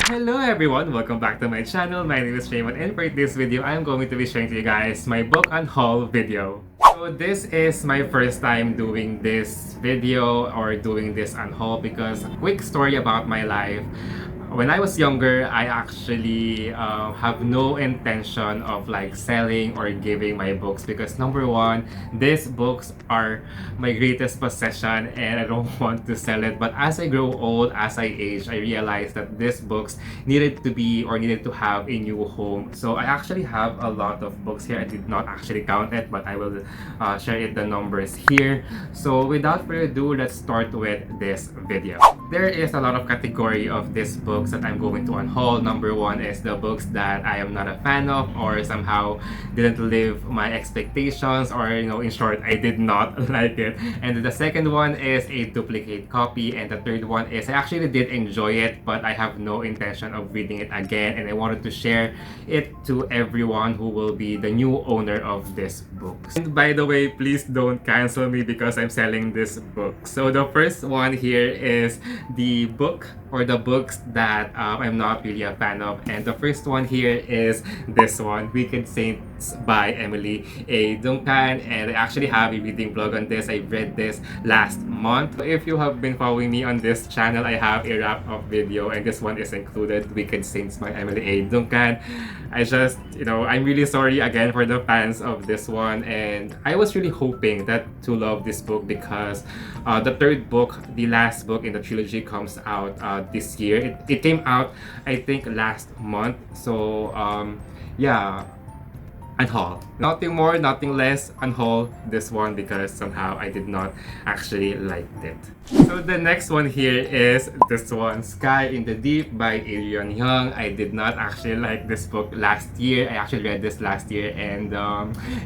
Hello everyone! Welcome back to my channel. My name is Raymond, and for this video, I'm going to be showing to you guys my book unhaul video. So this is my first time doing this video or doing this unhaul because quick story about my life. When I was younger, I actually have no intention of like selling or giving my books because number one, these books are my greatest possession and I don't want to sell it. But as I grow old, as I age, I realized that these books needed to be or needed to have a new home. So I actually have a lot of books here. I did not actually count it, but I will share it the numbers here. So without further ado, let's start with this video. There is a lot of category of these books that I'm going to unhaul. Number one is the books that I am not a fan of or somehow didn't live my expectations, or in short, I did not like it. And the second one is a duplicate copy, and the third one is I actually did enjoy it, but I have no intention of reading it again, and I wanted to share it to everyone who will be the new owner of this books. And by the way, please don't cancel me because I'm selling this book. So the first one here is the book or the books that I'm not really a fan of, and the first one here is this one, Wicked Saints by Emily A. Duncan, and I actually have a reading blog on this. I read this last month. If you have been following me on this channel, I have a wrap-up video and this one is included, Wicked Saints by Emily A. Duncan. I just, I'm really sorry again for the fans of this one, and I was really hoping that to love this book because the third book, the last book in the trilogy, comes out this year. It came out, I think, last month. So yeah, unhaul. Nothing more, nothing less, unhaul this one because somehow I did not actually like it. So the next one here is this one, Sky in the Deep by Adrian Young. I did not actually like this book last year. I actually read this last year, and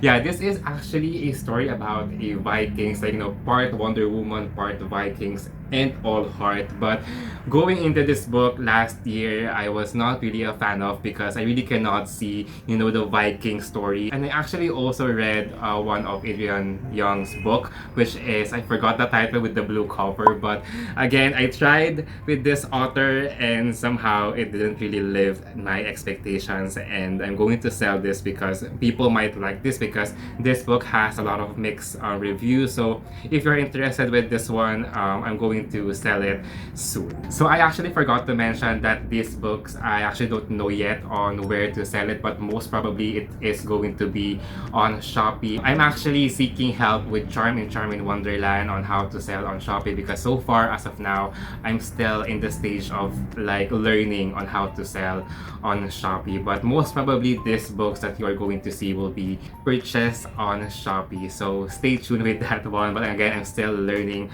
yeah, this is actually a story about a Vikings, like part Wonder Woman, part Vikings, and all heart. But going into this book last year, I was not really a fan of because I really cannot see the Viking story. And I actually also read one of Adrian Young's book, which is, I forgot the title, with the blue cover. But again, I tried with this author and somehow it didn't really live my expectations, and I'm going to sell this because people might like this because this book has a lot of mixed reviews. So if you're interested with this one, I'm going to sell it soon. So I actually forgot to mention that these books, I actually don't know yet on where to sell it, but most probably it is going to be on Shopee. I'm actually seeking help with Charm in Wonderland on how to sell on Shopee because so far as of now, I'm still in the stage of like learning on how to sell on Shopee. But most probably these books that you're going to see will be purchased on Shopee. So stay tuned with that one. But again, I'm still learning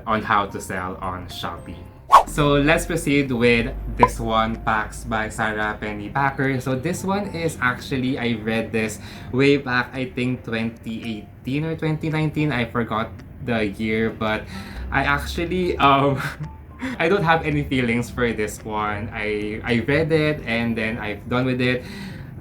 on how to sell on Shopee. So let's proceed with this one, Pax by Sarah Pennypacker. So this one is actually, I read this way back, I think 2018 or 2019. I forgot the year, but I actually I don't have any feelings for this one. I read it and then I've done with it.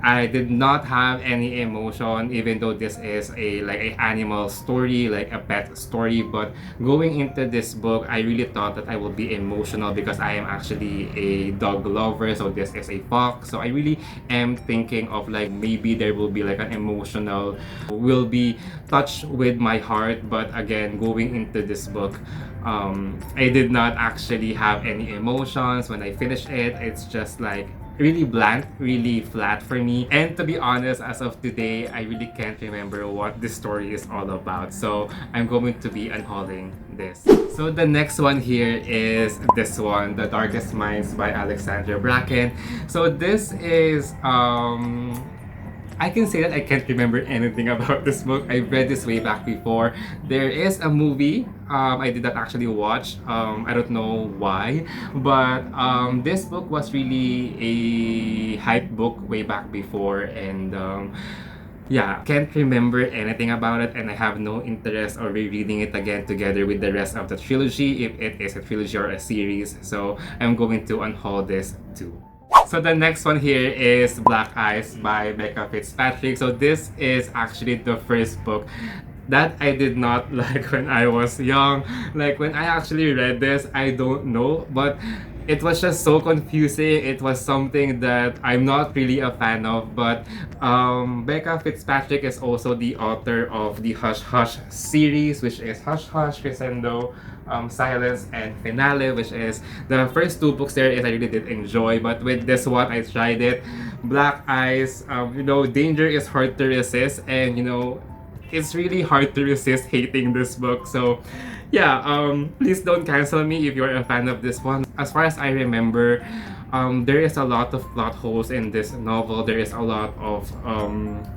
I did not have any emotion, even though this is a animal story, like a pet story. But going into this book, I really thought that I would be emotional because I am actually a dog lover. So this is a fox. So I really am thinking of like maybe there will be like an emotional, will be touched with my heart. But again, going into this book, I did not actually have any emotions. When I finished it, it's just like really bland, really flat for me. And to be honest, as of today, I really can't remember what this story is all about. So I'm going to be unhauling this. So the next one here is this one, The Darkest Minds by Alexandra Bracken. So this is I can say that I can't remember anything about this book. I read this way back before. There is a movie I did not actually watch. I don't know why, but this book was really a hype book way back before, and yeah, can't remember anything about it, and I have no interest or rereading it again together with the rest of the trilogy, if it is a trilogy or a series. So I'm going to unhaul this too. So the next one here is Black Eyes by Becca Fitzpatrick. So this is actually the first book that I did not like when I was young. Like when I actually read this, I don't know, but it was just so confusing. It was something that I'm not really a fan of. But Becca Fitzpatrick is also the author of the Hush Hush series, which is Hush Hush, Crescendo, Silence, and Finale, which is the first two books there is I really did enjoy. But with this one, I tried it. Black Eyes, danger is hard to resist, and it's really hard to resist hating this book. So, yeah, please don't cancel me if you're a fan of this one. As far as I remember, there is a lot of plot holes in this novel. There is a lot of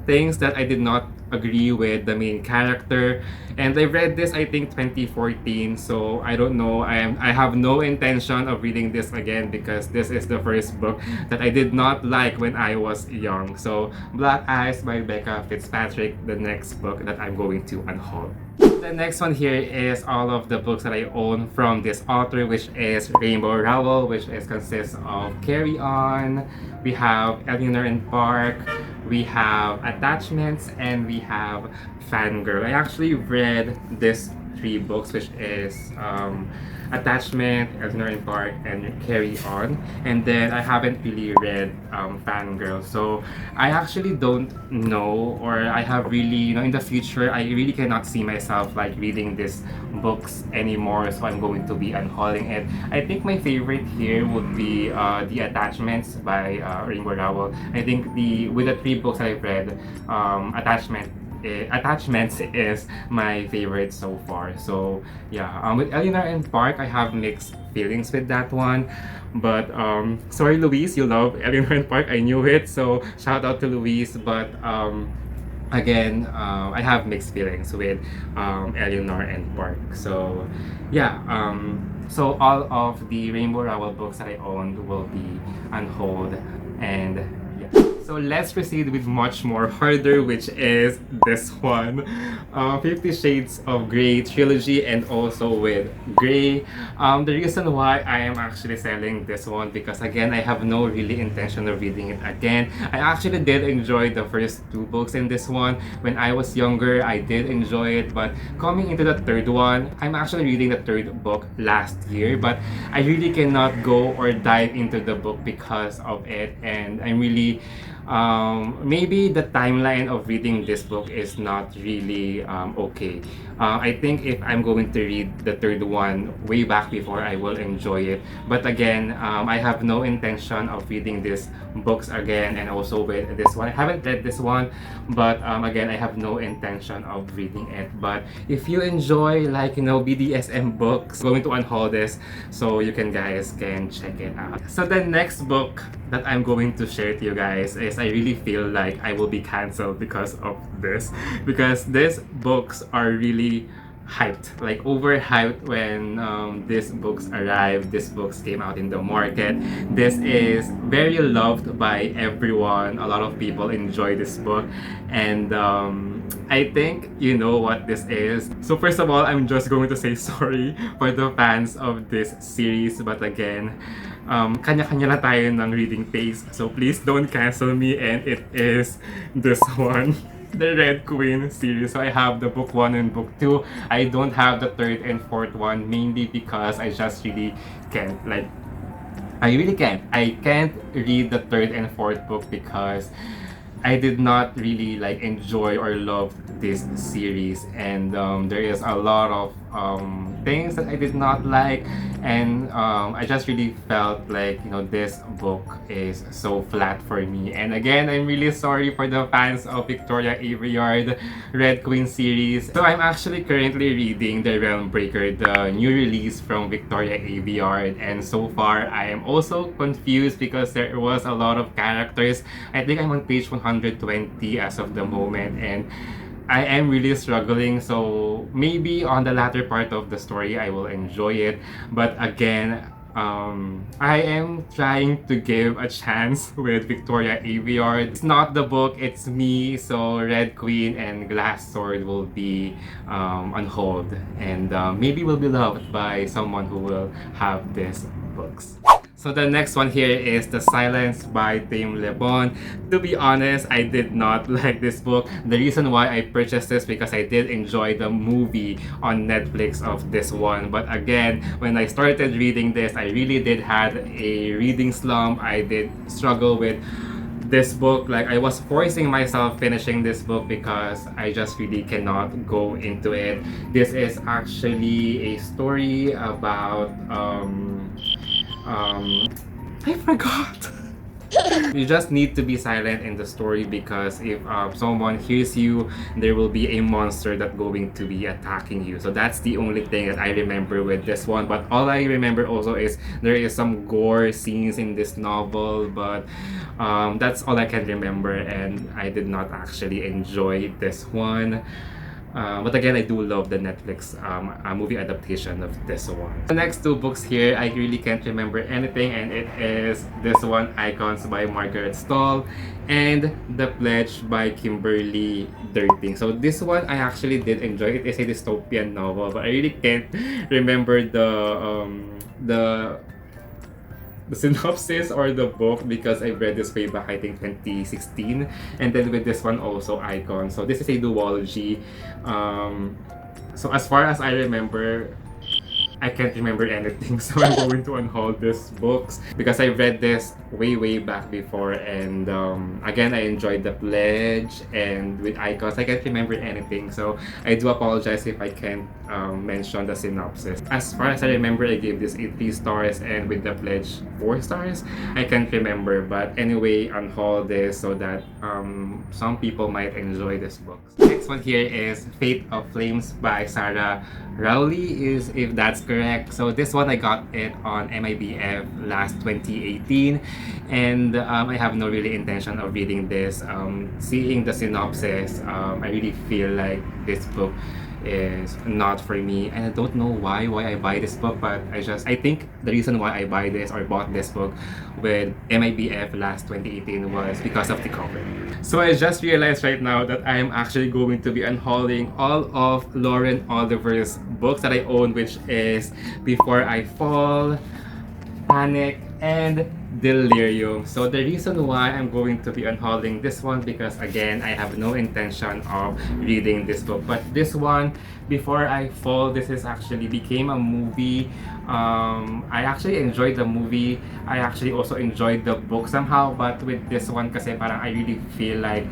things that I did not agree with the main character. And I read this I think 2014, so I don't know. I have no intention of reading this again because this is the first book that I did not like when I was young. So Black Eyes by Becca Fitzpatrick, the next book that I'm going to unhaul. The next one here is all of the books that I own from this author, which is Rainbow Rowell, which consists of Carry On, we have Eleanor and Park, we have Attachments, and we have Fangirl. I actually read these three books, which is Attachment, Eleanor and Park, and Carry On. And then I haven't really read Fangirl. So I actually don't know, or I have really, in the future, I really cannot see myself like reading these books anymore. So I'm going to be unhauling it. I think my favorite here would be The Attachments by Rainbow Rowell. I think with the three books I've read, Attachments is my favorite so far. So yeah, with Eleanor and Park, I have mixed feelings with that one. But sorry, Louise, you love Eleanor and Park. I knew it. So shout out to Louise. But again, I have mixed feelings with Eleanor and Park. So yeah. So all of the Rainbow Rowell books that I owned will be unhauled, and so let's proceed with much more harder, which is this one, 50 Shades of Grey trilogy, and also with Grey. The reason why I am actually selling this one because again I have no really intention of reading it again. I actually did enjoy the first two books in this one. When I was younger, I did enjoy it, but coming into the third one, I'm actually reading the third book last year, but I really cannot go or dive into the book because of it, and I'm really maybe the timeline of reading this book is not really okay. I think if I'm going to read the third one way back before, I will enjoy it. But again, I have no intention of reading these books again, and also with this one. I haven't read this one, but again, I have no intention of reading it. But if you enjoy BDSM books, I'm going to unhaul this so you guys can check it out. So the next book that I'm going to share to you guys is I really feel like I will be cancelled because of this, because these books are really hyped, like overhyped when these books arrived, these books came out in the market. This is very loved by everyone. A lot of people enjoy this book, and I think you know what this is. So first of all, I'm just going to say sorry for the fans of this series, but again, kanya-kanya na tayo ng reading pace, so please don't cancel me. And it is this one, the Red Queen series. So I have the book 1 and book 2. I don't have the third and fourth one, mainly because I just really can't, I can't read the third and fourth book because I did not really enjoy or love this series, and there is a lot of things that I did not like, and I just really felt like this book is so flat for me. And again, I'm really sorry for the fans of Victoria Aveyard Red Queen series. So I'm actually currently reading The Realm Breaker, the new release from Victoria Aveyard, and so far I am also confused because there was a lot of characters. I think I'm on page 120 as of the moment, and I am really struggling. So maybe on the latter part of the story I will enjoy it, but again, I am trying to give a chance with Victoria Aveyard. It's not the book, it's me. So Red Queen and Glass Sword will be on hold, and maybe will be loved by someone who will have these books. So the next one here is The Silence by Tim Lebon. To be honest, I did not like this book. The reason why I purchased this because I did enjoy the movie on Netflix of this one. But again, when I started reading this, I really did had a reading slump. I did struggle with this book. Like, I was forcing myself finishing this book because I just really cannot go into it. This is actually a story about I forgot. You just need to be silent in the story because if someone hears you, there will be a monster that's going to be attacking you. So that's the only thing that I remember with this one. But all I remember also is there is some gore scenes in this novel, but that's all I can remember, and I did not actually enjoy this one. But again, I do love the Netflix movie adaptation of this one. The next two books here, I really can't remember anything, and it is this one, Icons by Margaret Stoll, and The Pledge by Kimberly Derting. So this one, I actually did enjoy. It is a dystopian novel, but I really can't remember the synopsis or the book because I read this way back, I think 2016, and then with this one also Icon. So this is a duology. So as far as I remember, I can't remember anything, so I'm going to unhaul these books because I read this way back before, and again, I enjoyed The Pledge, and with Icons I can't remember anything, so I do apologize if I can't mention the synopsis. As far as I remember, I gave this 3 stars, and with The Pledge 4 stars. I can't remember, but anyway, unhaul this so that some people might enjoy this book. Next one here is Fate of Flames by Sarah Rowley, is if that's correct. So this one I got it on MIBF last 2018, and I have no really intention of reading this. Seeing the synopsis, I really feel like this book is not for me, and I don't know why I buy this book, but I think the reason why I buy this or bought this book with MIBF last 2018 was because of the cover. So I just realized right now that I am actually going to be unhauling all of Lauren Oliver's books that I own, which is Before I Fall, Panic, and Delirium. So the reason why I'm going to be unhauling this one because again, I have no intention of reading this book. But this one, Before I Fall, this is actually became a movie. I actually enjoyed the movie. I actually also enjoyed the book somehow, but with this one kasi parang I really feel like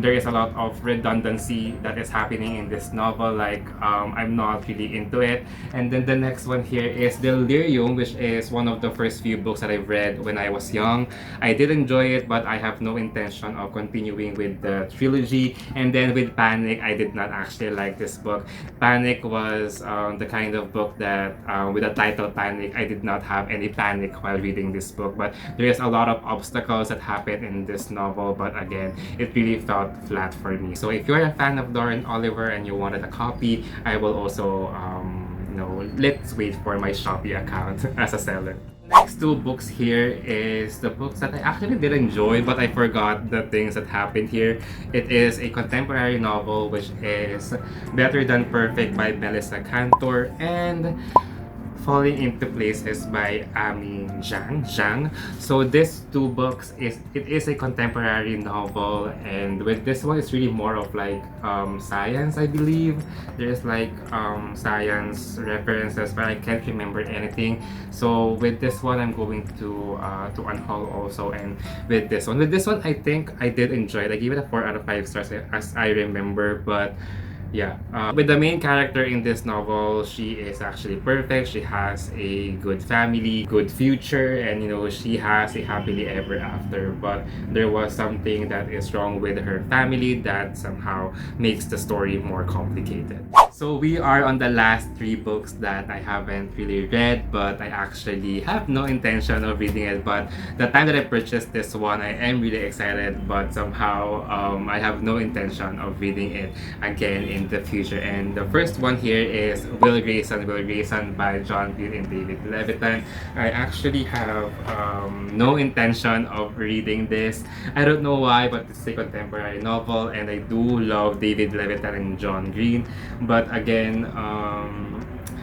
there is a lot of redundancy that is happening in this novel. Like I'm not really into it. And then the next one here is Delirium, which is one of the first few books that I've read when I was young. I did enjoy it, but I have no intention of continuing with the trilogy. And then with Panic, I did not actually like this book. Panic was the kind of book that with the title Panic, I did not have any panic while reading this book, but there is a lot of obstacles that happen in this novel, but again, it really felt flat for me. So if you're a fan of Lauren Oliver and you wanted a copy, I will also let's wait for my Shopee account as a seller. Next two books here is the books that I actually did enjoy, but I forgot the things that happened here. It is a contemporary novel, which is Better Than Perfect by Melissa Cantor, and Falling into Places by Ami Zhang. So this two books is a contemporary novel, and with this one it's really more of like science, I believe. There's like science references, but I can't remember anything. So with this one I'm going to unhaul also, and with this one I think I did enjoy it. I gave it a 4 out of 5 stars as I remember, but yeah, with the main character in this novel, she is actually perfect. She has a good family, good future, and she has a happily ever after. But there was something that is wrong with her family that somehow makes the story more complicated. So we are on the last 3 books that I haven't really read, but I actually have no intention of reading it. But the time that I purchased this one, I am really excited, but somehow I have no intention of reading it again in the future. And the first one here is Will Grayson by John Green and David Levitan. I actually have no intention of reading this. I don't know why, but it's a contemporary novel, and I do love David Levitan and John Green. But again,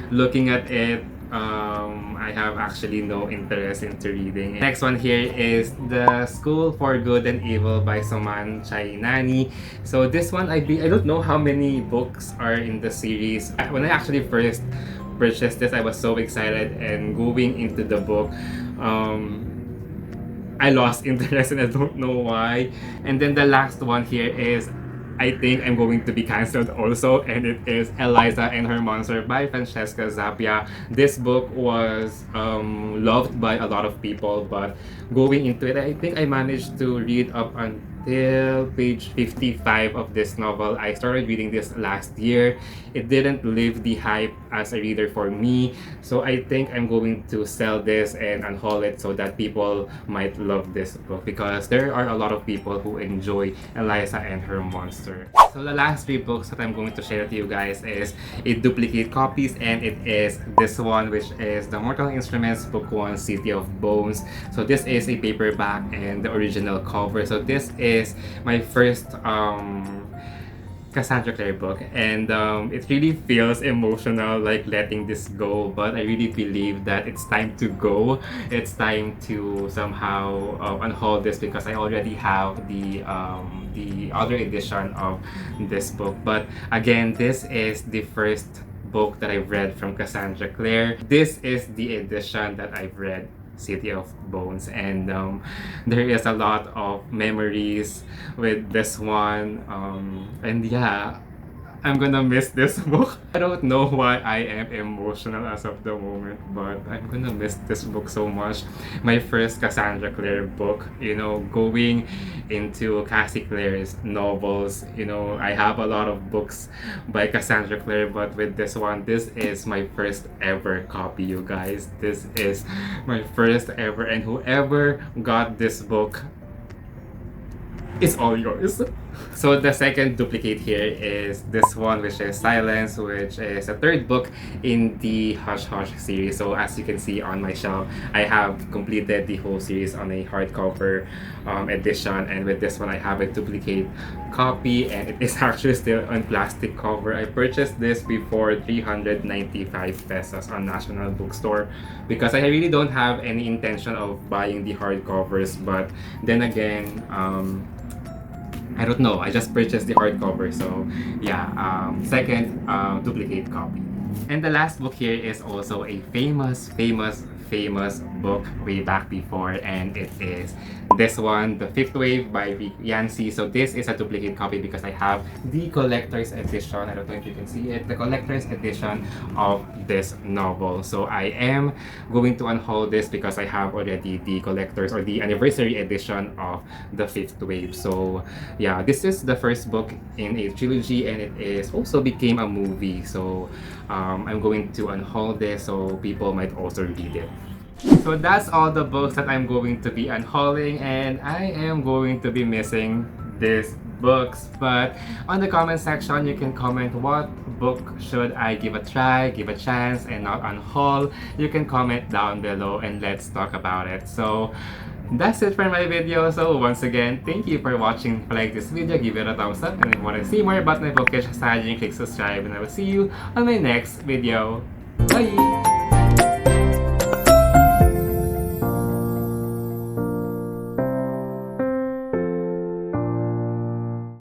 looking at it, I have actually no interest into reading. Next one here is The School for Good and Evil by Soman Chainani. So this one, I don't know how many books are in the series. When I actually first purchased this, I was so excited, and going into the book, I lost interest and I don't know why. And then the last one here is, I think I'm going to be cancelled also, and it is Eliza and Her Monster by Francesca Zappia. This book was loved by a lot of people, but going into it, I think I managed to read up until page 55 of this novel. I started reading this last year. It didn't live the hype as a reader for me, so I think I'm going to sell this and unhaul it so that people might love this book, because there are a lot of people who enjoy Eliza and Her Monster. So the last three books that I'm going to share with you guys is a duplicate copies, and it is this one, which is the Mortal Instruments Book 1 City of Bones. So this is a paperback and the original cover. So this is my first Cassandra Clare book, and it really feels emotional, like letting this go, but I really believe that it's time to go. It's time to somehow unhaul this, because I already have the other edition of this book. But again, this is the first book that I've read from Cassandra Clare. This is the edition that I've read, City of Bones, and there is a lot of memories with this one, and yeah, I'm gonna miss this book. I don't know why I am emotional as of the moment, but I'm gonna miss this book so much. My first Cassandra Clare book, you know, going into Cassie Clare's novels. You know, I have a lot of books by Cassandra Clare, but with this one, this is my first ever copy, you guys. This is my first ever, and whoever got this book, it's all yours. So the second duplicate here is this one, which is Silence, which is a third book in the Hush Hush series. So as you can see on my shelf, I have completed the whole series on a hardcover edition, and with this one I have a duplicate copy, and it is actually still on plastic cover. I purchased this before 395 pesos on National Bookstore, because I really don't have any intention of buying the hardcovers, but then again, I don't know, I just purchased the hardcover, so yeah, second duplicate copy. And the last book here is also a famous book way back before, and it is this one, The Fifth Wave by Rick Yancey. So this is a duplicate copy because I have the collector's edition. I don't know if you can see it, the collector's edition of this novel. So I am going to unhaul this because I have already the collector's or the anniversary edition of The Fifth Wave. So yeah, this is the first book in a trilogy, and it is also became a movie. So I'm going to unhaul this so people might also read it. So that's all the books that I'm going to be unhauling, and I am going to be missing these books. But on the comment section, you can comment what book should I give a try, give a chance, and not unhaul. You can comment down below and let's talk about it. So that's it for my video. So once again, thank you for watching. If you like this video, give it a thumbs up, and if you want to see more about my bookish strategy, click subscribe, and I will see you on my next video. Bye!